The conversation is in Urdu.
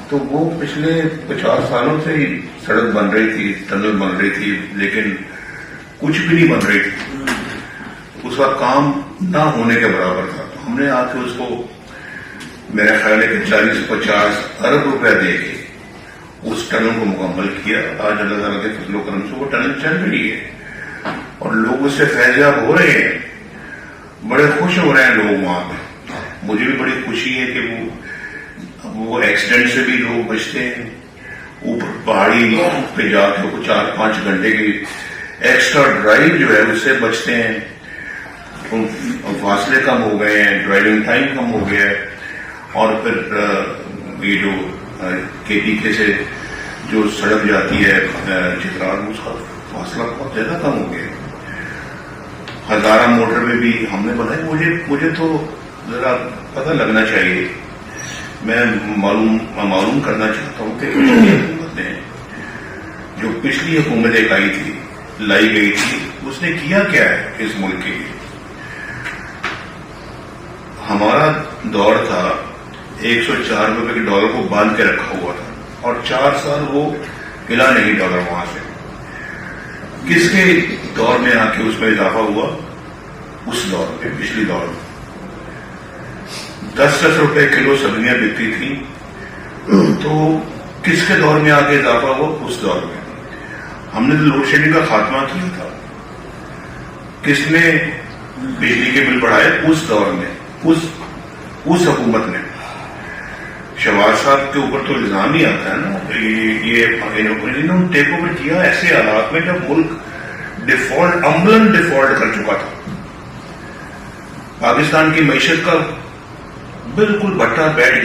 تو وہ پچھلے 50 سالوں سے ہی سڑک بن رہی تھی، ٹنل بن رہی تھی، لیکن کچھ بھی نہیں بن رہی تھی. اس کا کام نہ ہونے کے برابر تھا. تو ہم نے آ کے اس کو میرا خیال ہے کہ 40-50 ارب روپے دے کے اس ٹنل کو مکمل کیا. آج اللہ تعالیٰ کے فضل و کرم سے وہ ٹنل چل رہی ہے اور لوگ اس سے فیضیاب ہو رہے ہیں، بڑے خوش ہو رہے ہیں لوگ وہاں پہ. مجھے بھی بڑی خوشی ہے کہ وہ ایکسیڈنٹ سے بھی لوگ بچتے ہیں. اوپر پہاڑی پہ جا کے 4-5 گھنٹے کی ایکسٹرا ڈرائیو جو ہے اس سے بچتے ہیں. فاصلے کم ہو گئے ہیں، ڈرائیونگ ٹائم کم ہو گیا ہے. اور پھر یہ جو کے پی کے سے جو سڑک جاتی ہے چترال، اس کا فاصلہ بہت زیادہ کم ہو گیا. ہزارہ موٹر میں بھی ہم نے بتایا. مجھے تو ذرا پتہ لگنا چاہیے. میں معلوم کرنا چاہتا ہوں کہ پچھلی حکومتیں جو پچھلی حکومتیں لائی گئی تھی اس نے کیا کیا ہے اس ملک کے لیے. ہمارا دور تھا 104 روپے کے ڈالر کو باندھ کے رکھا ہوا تھا اور 4 سال وہ ہلا نہیں ڈالر وہاں سے. کس کے دور میں آ کے اس میں اضافہ ہوا؟ اس دور میں، پچھلی دور میں 10 روپے کلو سبزیاں بکتی تھیں. تو کس کے دور میں آ کے اضافہ ہوا؟ اس دور میں. ہم نے تو لوڈ شیڈنگ کا خاتمہ کیا تھا. کس نے بجلی کے بل بڑھائے؟ اس دور میں، اس حکومت نے. شہباز صاحب کے اوپر تو الزام ہی آتا ہے نا، انہوں نے ٹیک اوور کیا ایسے حالات میں جب ملک عملاً ڈیفالٹ کر چکا تھا. پاکستان کی معیشت کا بالکل بٹا بیٹھ گیا.